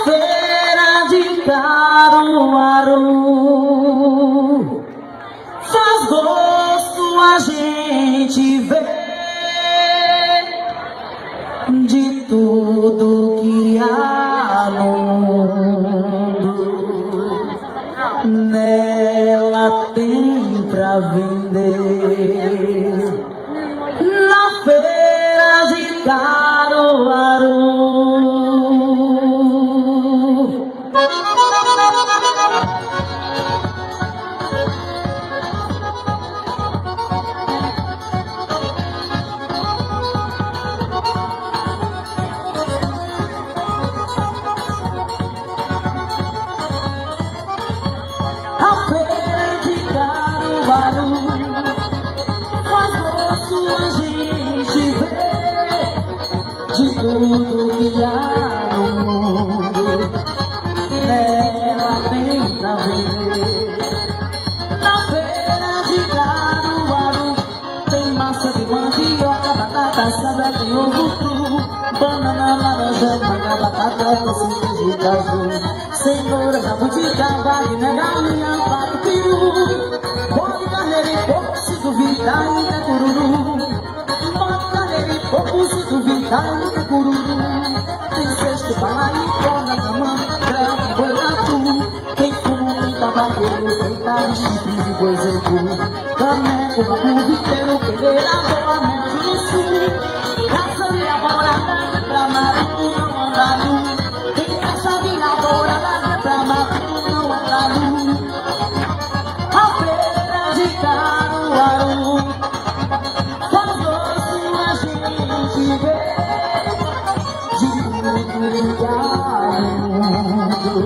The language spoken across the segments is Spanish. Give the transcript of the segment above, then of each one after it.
Feira de Caruaru faz gosto a gente ver de tudo que há no mundo. Nela tem pra vender na feira de Caruaru. Faz gosto a gente ver de tudo que há no mundo. Nela tem pra vender na feira de Caruaru. Tem massa de mandioca, batata assada, tem ovo cru, banana, laranja, manga, batata, doce de caju, cenoura, rabo de cavalo, né, galinha, pato, peru, bode, carneiro e porco, se duvidar, ainda é cururu. Bode, carneiro e porco, se duvidar, ainda é cururu. Tem cesto, balaína, camã, grão, boi, tatu. Tem fumo, tem tabaqueiro, tem carne, chifre de boi, zebu, caneco, babu, viteiro, pereira, boa, médio no sul. Caça de namorada, pra marido não anda nu. Tem caça de namorada, pra marido não anda nu. A feira de Caruaru faz gosto a gente ver de tudo que há no mundo.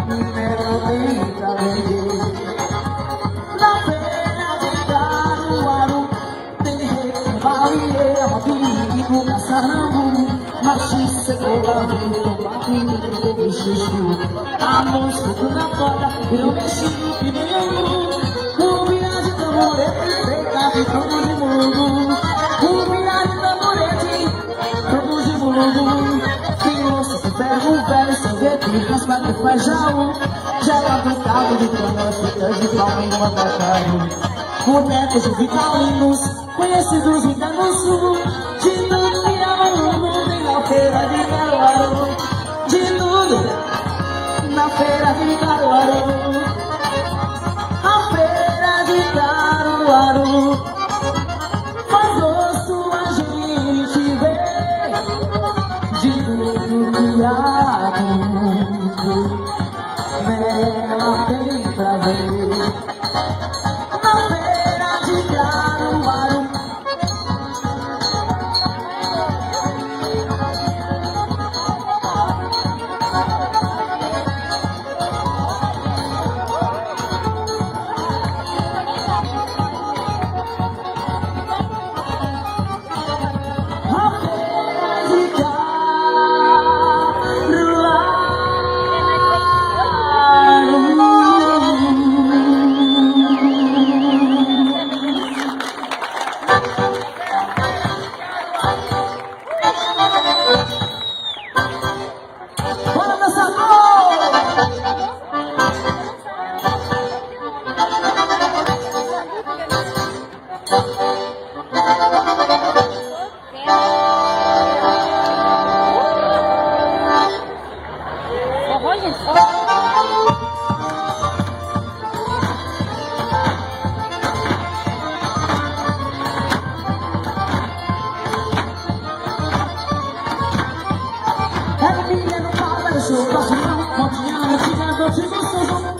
Nela tem pra vender na feira de Caruaru. Tem requeimbaria, rapinho, caçarambu, machixe, cebola, vinho, tomate, milho, chuchu. A mosca na corda, eu mexi no pneu. Rubia de tamborete, feita de todo de mundo. Rubia de tamborete, todo de mundo. Tem osso de ferro velho, sorvete, raspa que faz jaú. Gela do cabo de cana, feita de palma e guardacaro. Bonecos de vitalinos, conhecidos em Canosul. De tudo que há no mundo, tem na feira de Caruaru. De tudo na feira de Caruaru. A feira de Caruaru faz gosto a gente ver de tudo que há no mundo. Nela tem pra ver na feira de Caruaru. contigo São João.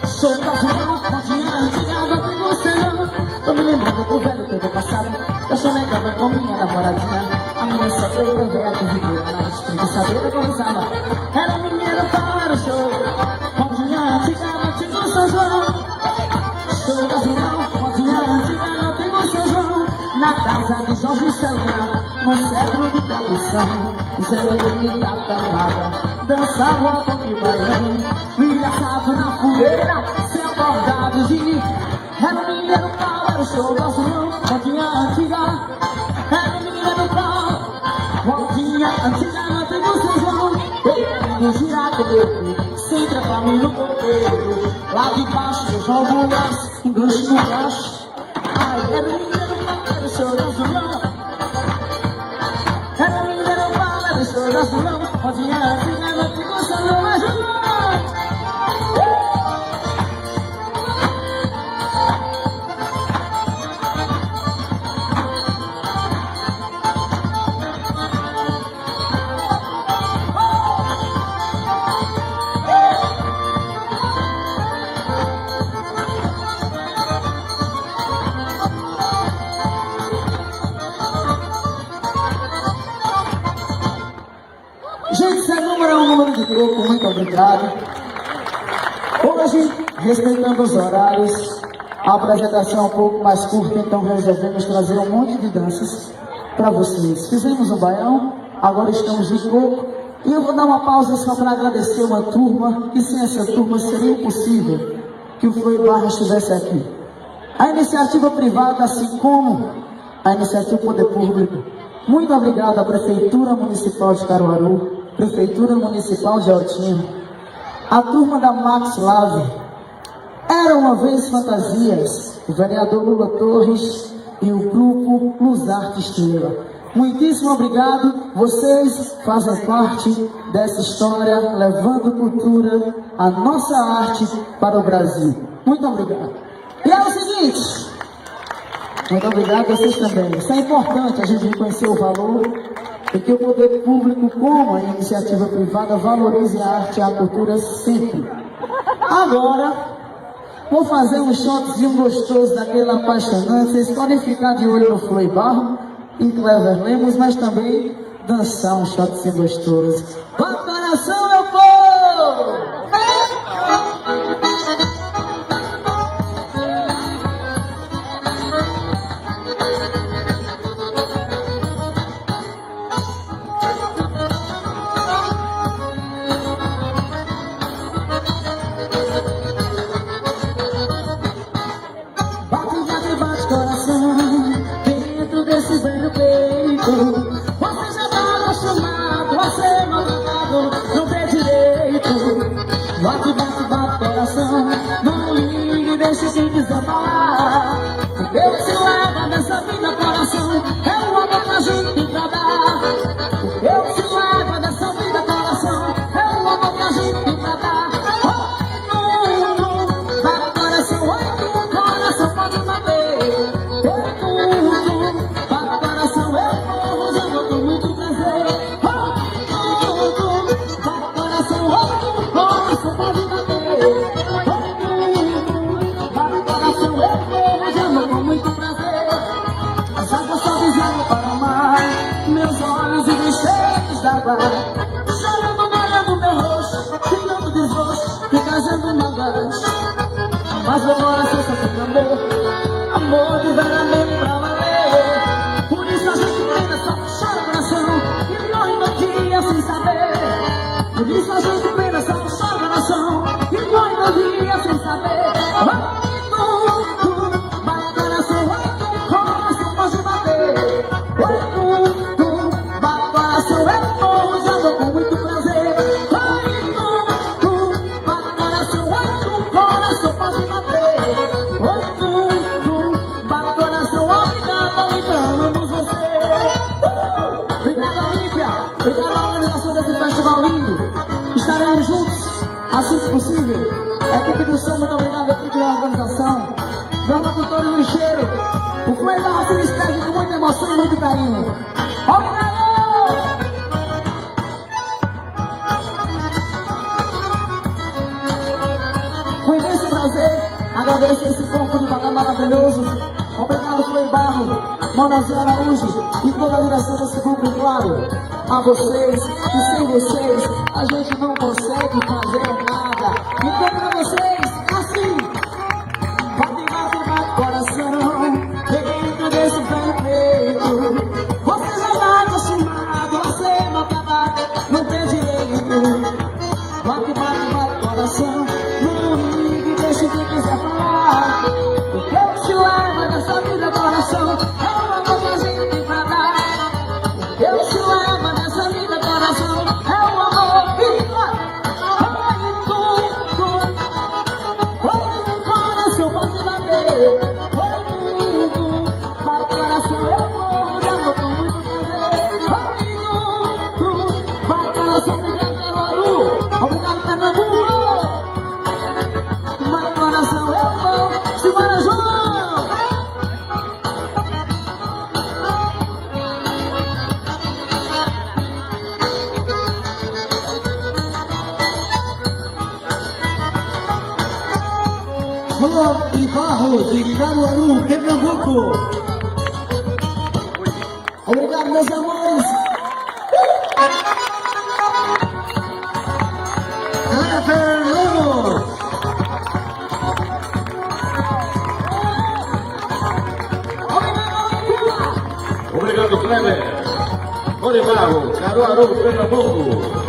Sou brasileiro, modinha antiga, não tem você não. Tô me lembrando do velho tempo passado. Eu sonegava com minha namoradinha. A minha só veio pra ver a corrideira na esquina. Saber que eu usava. Era mineiro para o show. Modinha antiga, não tem São João. Sou brasileiro, modinha antiga, não tem São João. Na casa de Jorge Celão, no cérebro de tradição, Zé da Tamada, dançava com que baião, engraçado na fogueira, sem bordado de. Era mineiro pau, era o show do João, modinha antiga. Era mineiro pau, modinha antiga, não tem São João. Eu girar comigo, sem trepar no coqueiro, lá de baixo eu jogo o laço, engancho no braço. Ai, era mineiro pau, era o show do João. Era mineiro pau, era o show do João. Modinha antiga, não tem São João, mas João. Gente, esse número é um número de grupo, muito obrigado. Hoje, respeitando os horários, a apresentação é um pouco mais curta, então resolvemos trazer um monte de danças para vocês. Fizemos um baião, agora estamos de coco, e eu vou dar uma pausa só para agradecer uma turma, e sem essa turma seria impossível que o Floyd Barra estivesse aqui. A iniciativa privada, assim como a iniciativa Poder Público. Muito obrigado à Prefeitura Municipal de Caruaru, Prefeitura Municipal de Altinho, a turma da Max Lave, Era Uma Vez Fantasias, o vereador Lula Torres e o grupo Luz Arte Estrela. Muitíssimo obrigado, vocês fazem parte dessa história, levando cultura, a nossa arte para o Brasil. Muito obrigado. E é o seguinte, muito obrigado a vocês também. Isso é importante, a gente reconhecer o valor e que o poder público, como a iniciativa privada, valorize a arte e a cultura sempre. Agora, vou fazer um shotzinho gostoso daquele apaixonante. Vocês podem ficar de olho no Floyd Barra e Clever Lemos, mas também dançar um shotzinho gostoso. Bota o coração, meu povo! Você já tá acostumado a ser maltratado, não vê direito. Bate, bate, bate coração, não ligue, deixe quem quiser falar. Deus se leva nessa vida, coração, é o amor que a gente tem pra dar. Deus se leva nessa vida, coração, é o amor que a gente tem pra dar. Bate coração, oi, coração pode bater. Chorando, molhando meu rosto, ficando desgosto, me casando mágoas. Mas meu coração só tem amor, amor de verdadeiro pra valer. Por isso a gente pena, só chora coração, e morre no dia sem saber. Por isso a gente pena, só chora coração, e morre no dia sem saber. Bate coração, coração pode bater. Bate coração, com muito prazer. Bate coração, coração pode bater. Bate coração, obrigado, lembramos você. Obrigado, Olímpia. Obrigado à organização desse festival lindo. Estaremos juntos, assim que possível. A equipe do som, muito obrigado, a equipe da organização. Meu locutor e lixeiro. O Floyd Barra se despede com muita emoção e muito carinho. Obrigado! Agradecer esse corpo de banda maravilhoso. Obrigado, Frei Barro, Monazé Araújo e toda a direção desse grupo, claro. A vocês, e sem vocês, a gente não consegue fazer nada. Então, pra vocês, assim, bate, bate, bate, coração, dentro desse velho peito. Você já está acostumado a ser maltratado, não tem direito. Bate, bate, bate, coração, não ligue, deixa quem quiser falar. Porque eu te amo nessa vida, coração, é uma coisa que a gente tem pra dar. Eu te amo nessa vida, coração, é um amor que vai tudo. Oi, meu coração, pode bater. Oi, tudo. Vai, coração, eu morro de amor com muito prazer. Oi, tudo. Vai, coração, obrigado, Caruaru. Obrigado, Pernambuco. Vai, coração, eu vou. Simbora, João. Juan e Barro de Caruaru, Pernambuco. Obrigado, meus amores. Everlano. Obrigado, Kleber. Olivarro, Caruaru, Pernambuco.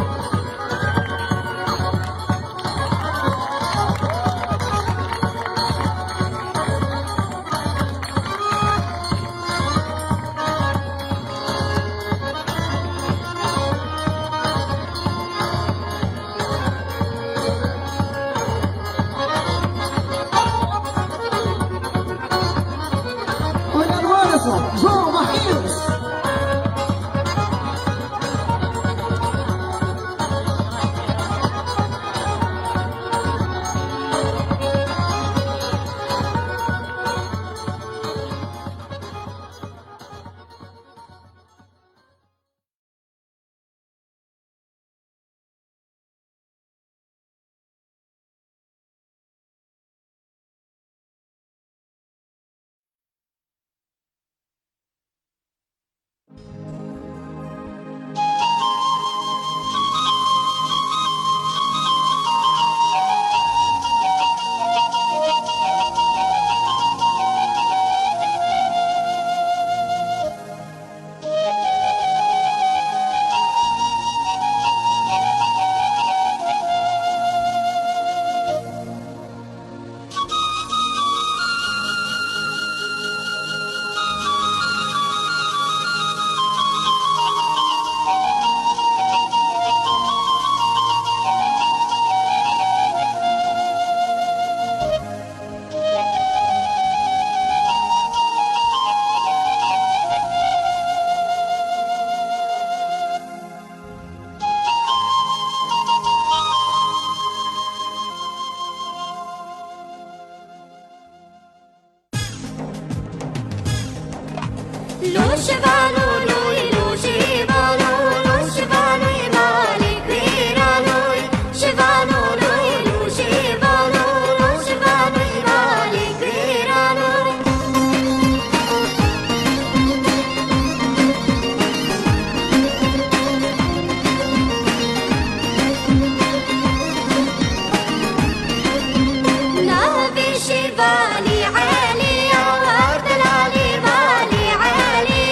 Obrigado, Anderson. João Marquinhos. Lo Shivano, lo Shivano, lo Shivano, Imali Kvira, Shivano, lo Shivano, lo Shivano, Imali Kvira. Nabi Shivani Ali, Ardal Ali Mali Ali.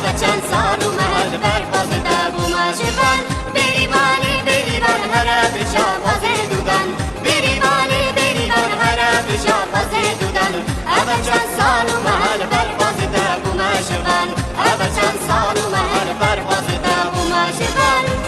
هذا چند سال و محل بر باز دب و مشفن بری بر هره بشا باز دودن بری بر هره بشا باز دودن هذا چند سال و محل بر باز دب و مشفن هذا چند سال و محل بر باز دب و مشفن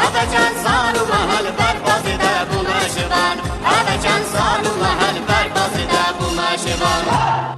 هذا چند سال و محل بر باز دب و مشفن هذا چند سال و محل بر باز دب و مشفن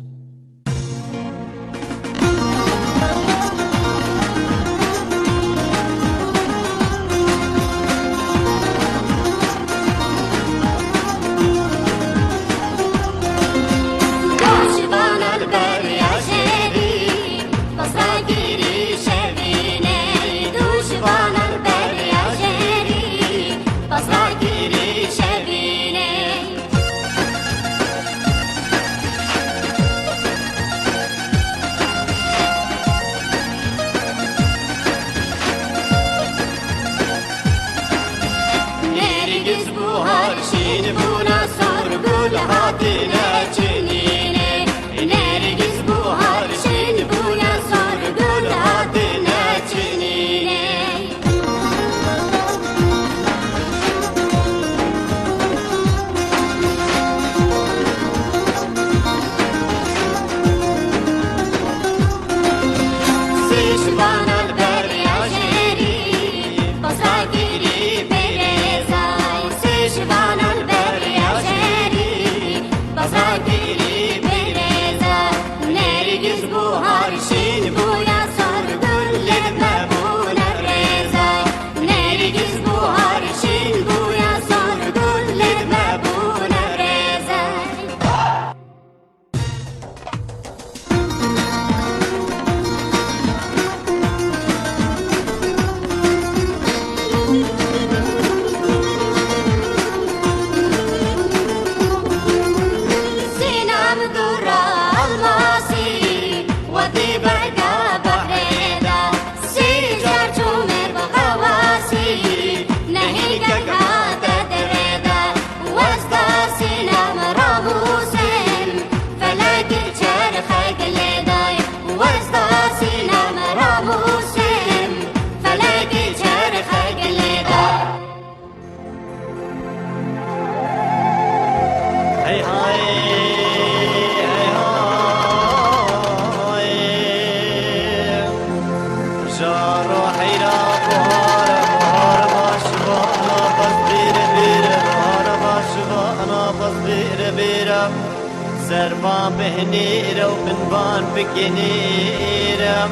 سرما بهنيرة وبنبان بكنيرة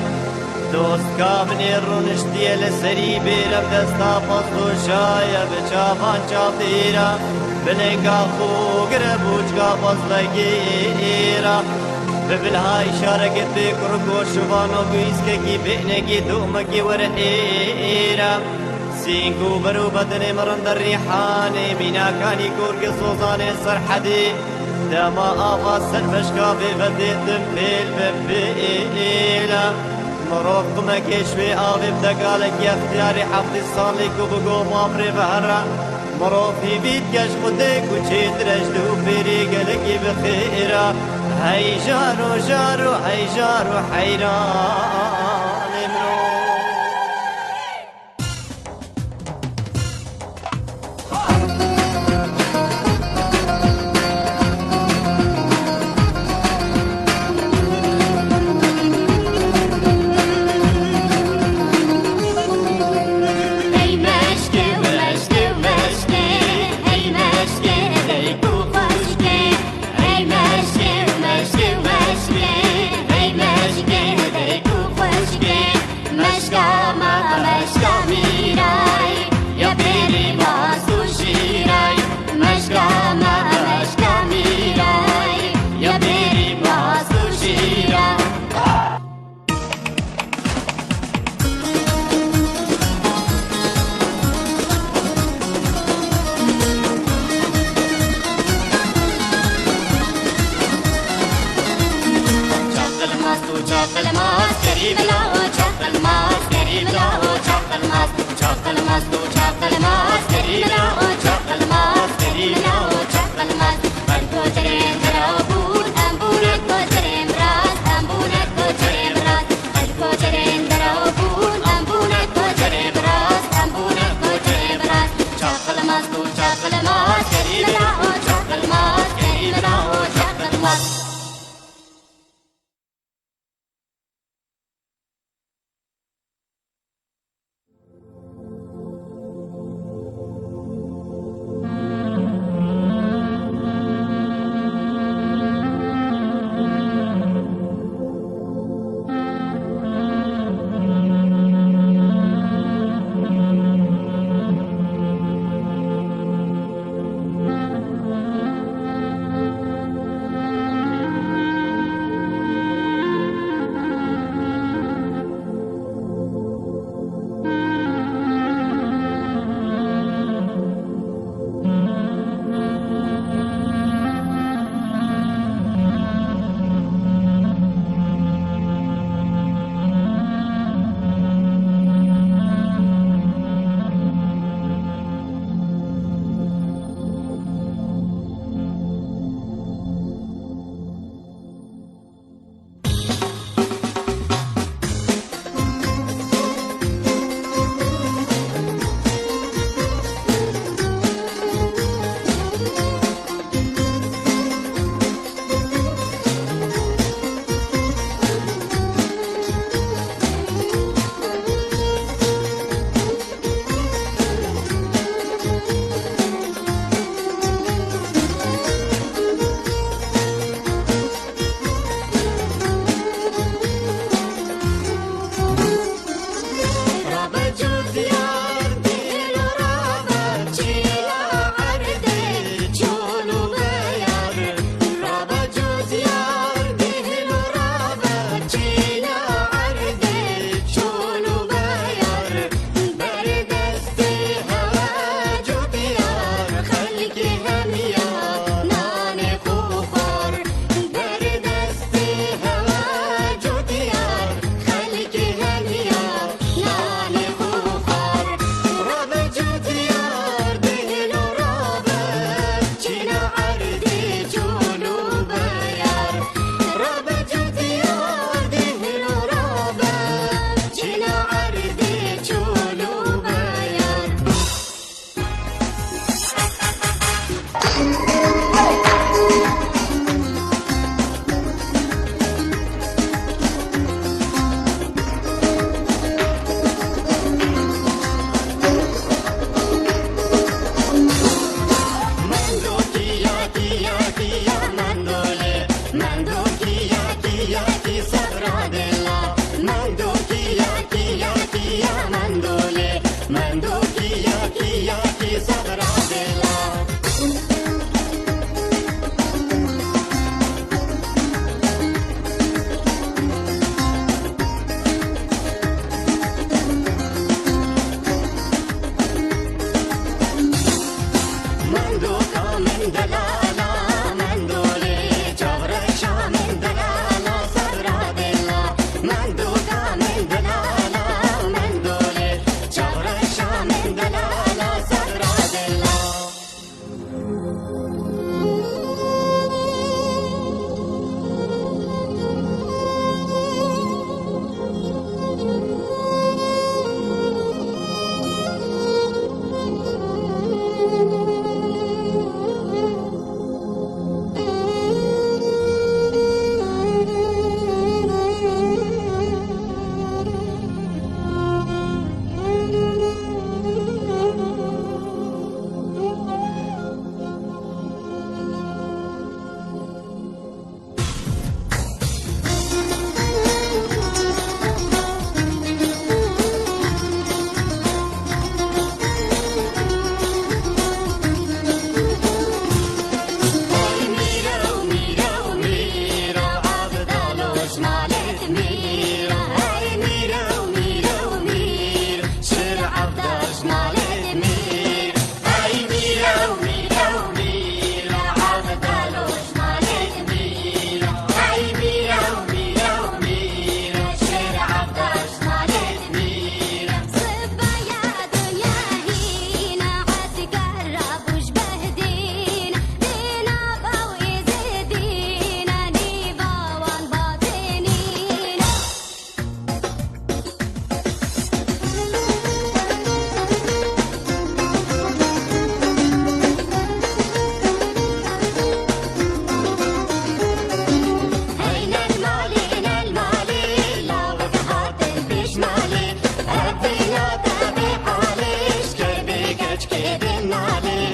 دوست كامني رونشتي لسري بيرة بدستا فصلو شاية بچافان چاطيرة بلنقا خوق ربوچقا فصل گيرة ببلهاي شاركت بكركو شبانو بيسكي بئنكي دومكي ورحيرة سينكو برو بدن مرند الريحاني بينا كاني كورك صوزاني سرحدي دما آفا سرمشكا بفديتم بيل ببيلا مروف قمكيش بي آفي بدقالك يا اختياري حفظي صالي كوبقو مامري بهرا مروفي بيت كش خدك وچيت رجدو بيري قلقي بخيرا هاي جارو جارو هاي جارو حيران امرو Hey, قريب لاو چاق الماس قريب لاو چاق الماس چاق الماس تو چاق الماس قريب لاو چاق الماس قريب لاو چاق الماس هر کو چرين دراو بون امبونت کو چرين راس امبونت کو چرين راس هر کو چرين دراو بون امبونت کو چرين راس امبونت کو چرين راس چاق الماس تو چاق الماس قريب لاو چاق الماس قريب لاو چاق الماس de Benale.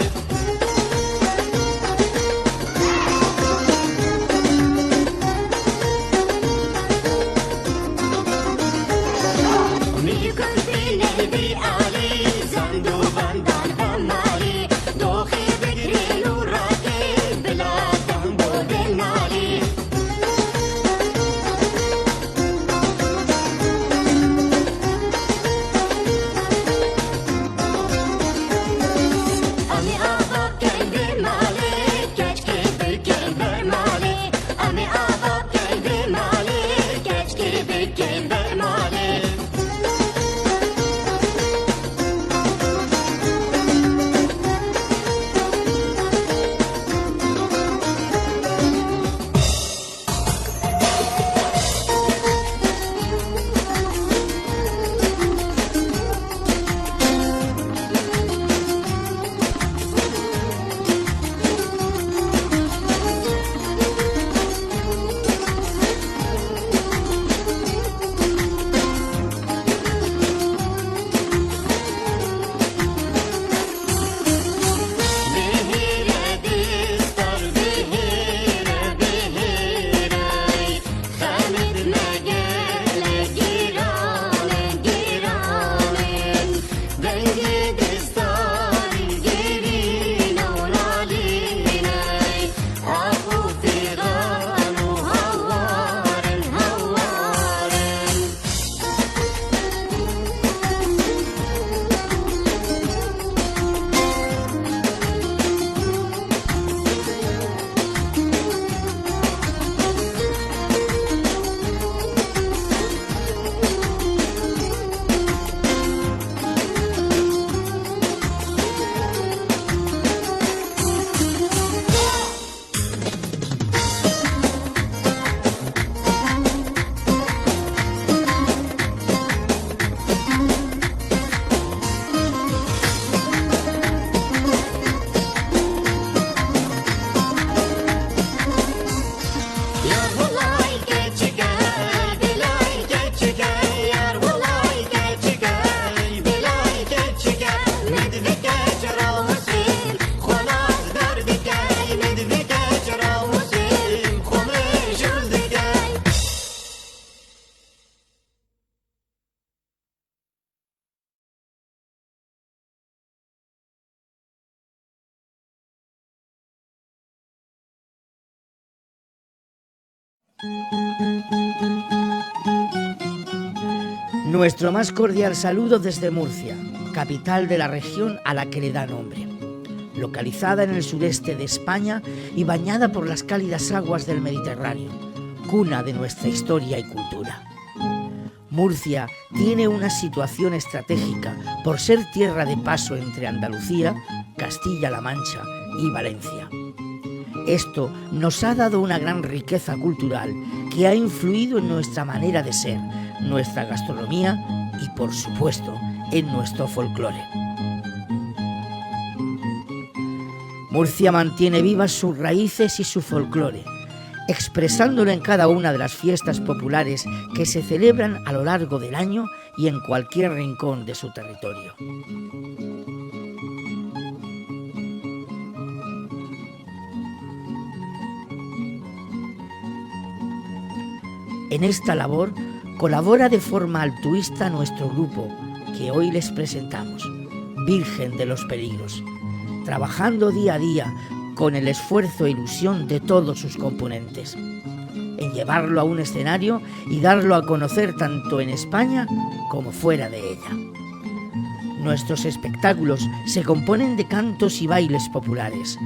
Nuestro más cordial saludo desde Murcia, capital de la región a la que le da nombre. Localizada en el sureste de España y bañada por las cálidas aguas del Mediterráneo, cuna de nuestra historia y cultura. Murcia tiene una situación estratégica por ser tierra de paso entre Andalucía, Castilla-La Mancha y Valencia. Esto nos ha dado una gran riqueza cultural que ha influido en nuestra manera de ser, nuestra gastronomía y, por supuesto, en nuestro folclore. Murcia mantiene vivas sus raíces y su folclore, expresándolo en cada una de las fiestas populares que se celebran a lo largo del año y en cualquier rincón de su territorio. En esta labor colabora de forma altruista nuestro grupo, que hoy les presentamos, Virgen de los Peligros, trabajando día a día con el esfuerzo e ilusión de todos sus componentes, en llevarlo a un escenario y darlo a conocer tanto en España como fuera de ella. Nuestros espectáculos se componen de cantos y bailes populares,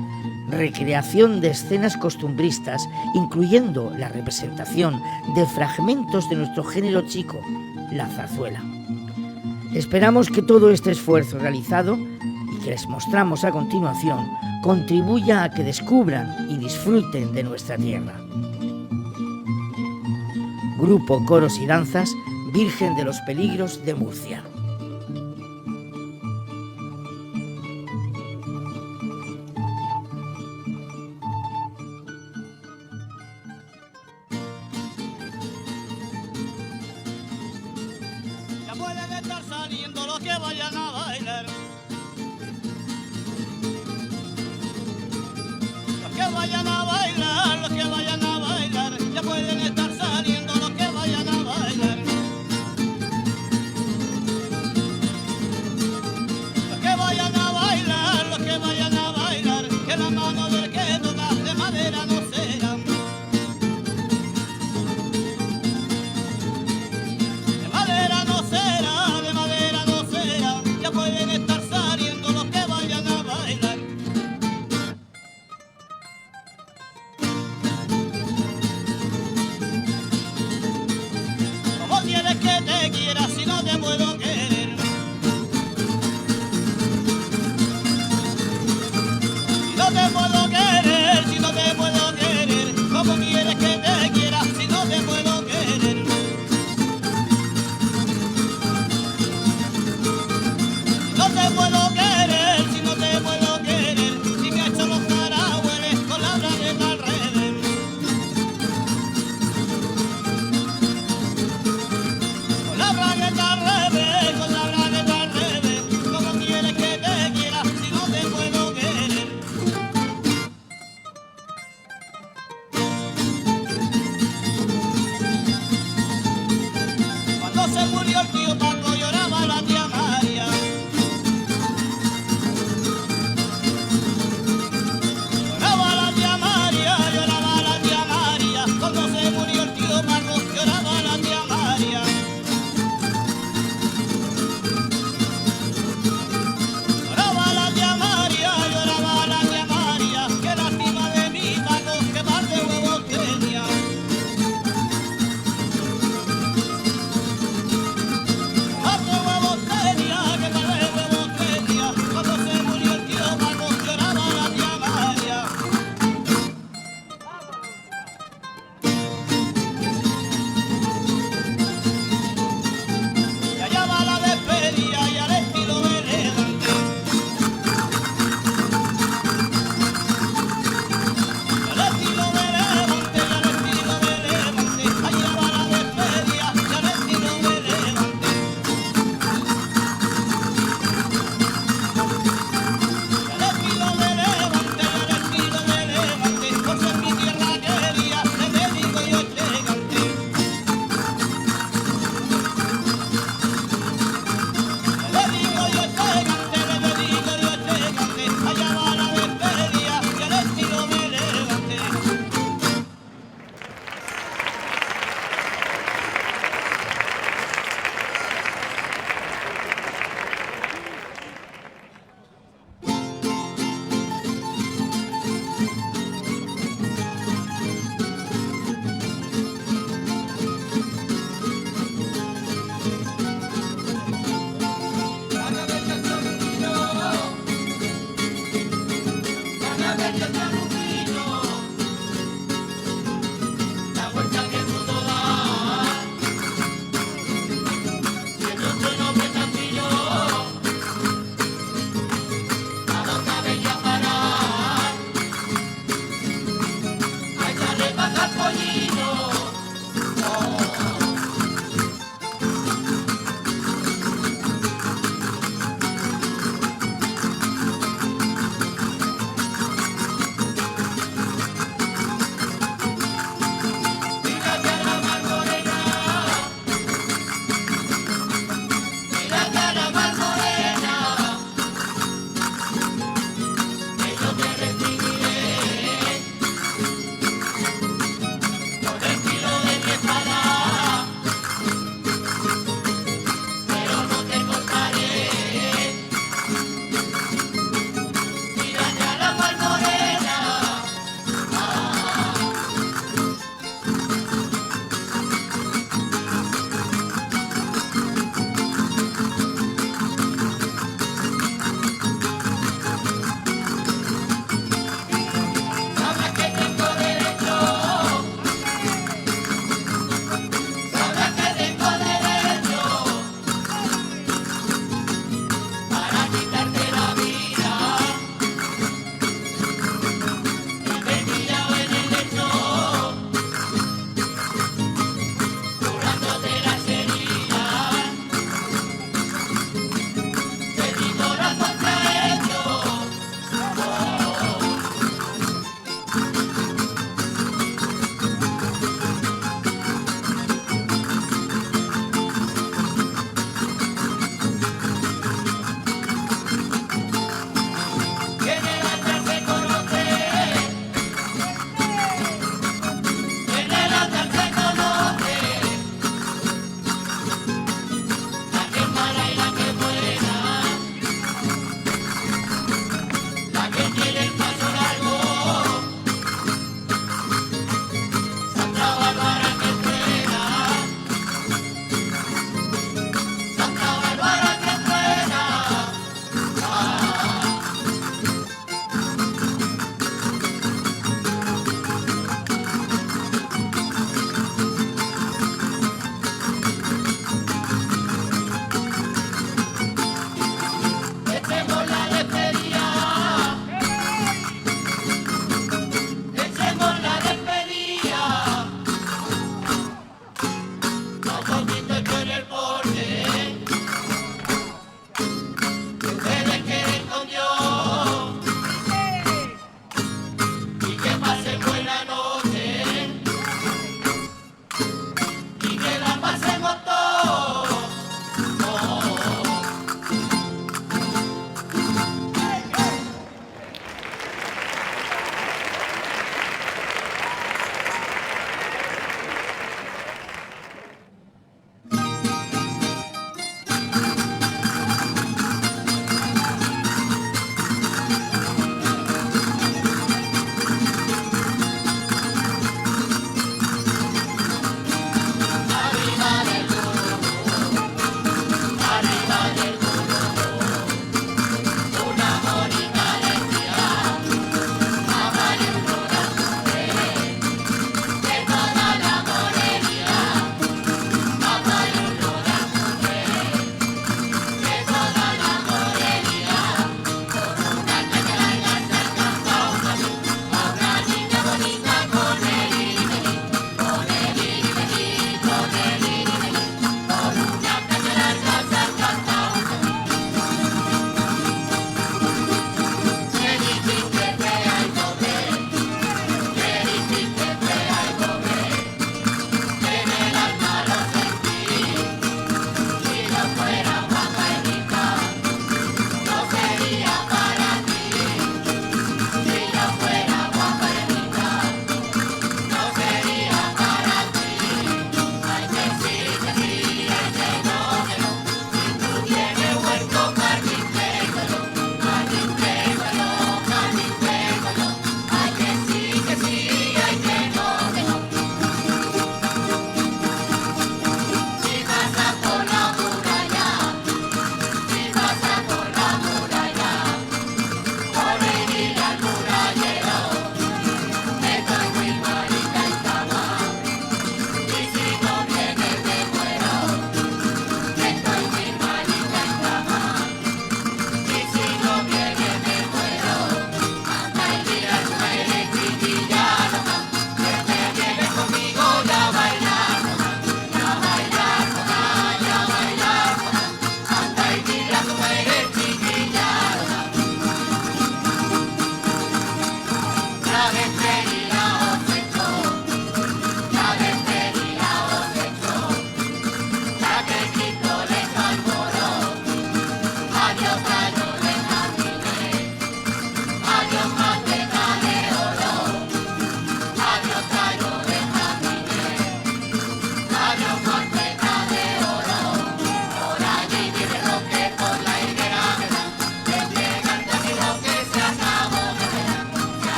recreación de escenas costumbristas, incluyendo la representación de fragmentos de nuestro género chico, la zarzuela. Esperamos que todo este esfuerzo realizado y que les mostramos a continuación contribuya a que descubran y disfruten de nuestra tierra. Grupo Coros y Danzas Virgen de los Peligros de Murcia. Ya pueden estar saliendo los que vayan a bailar. vayan a bailar, los que vayan a bailar, ya pueden estar saliendo los que vayan a bailar. Los que vayan a bailar, los que vayan a bailar, que la mano del que toca de madera no será. De madera no será, de madera no será, ya pueden estar saliendo los que vayan a bailar. ¿Cómo quieres que te quiera si no te puedo querer? Si no te puedo querer, si no te puedo querer, ¿cómo quieres que te quiera si no te puedo querer? Si no te puedo querer, si no te puedo querer, si me ha hecho los carahueles con la bragueta al revés. Con la bragueta al revés, con la bragueta al revés, ¿cómo quieres que te quiera si no te puedo querer?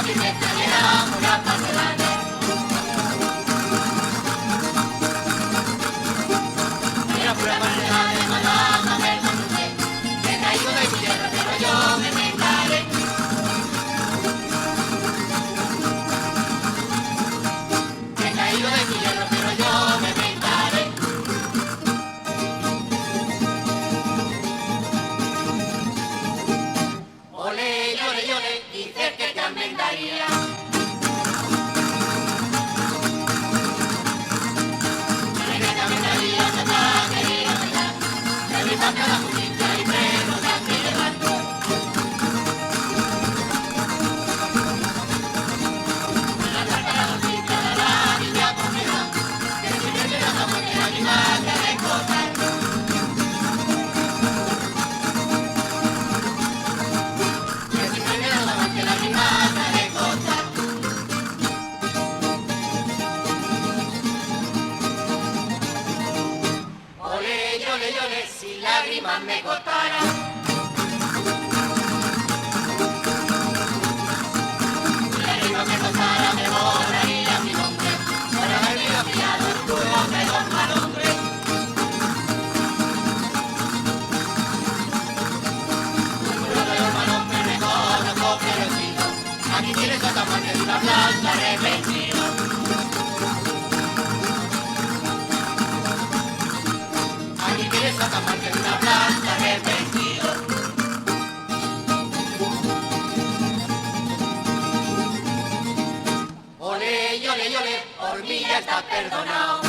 bicicleta le damos una paseada. Mira pura paseada de Madama del Monte, he caído de mi tierra pero yo me vengaré. He caído de mi tierra pero yo me vengaré. Ole, ole, ole, dices que te enmendaría. Que te enmendaría, tata, querida, tata. Te doy pa' cada justicia y preso te levanto. La tarta, la bolsita, la niña comida. Que si me quedas a muerte, a mi madre a recordar. Si lágrimas me cortaran. Si lágrimas me cortaran, me borraría mi nombre por haberme pillado en tu hombre con mal hombre. Un puro de mal hombre me conozco que lo he sido. Aquí tienes otra parte de una planta arrepentida. Esa parte de una planta arrepentido. Ole, ole, ole, por mí ya está perdonado.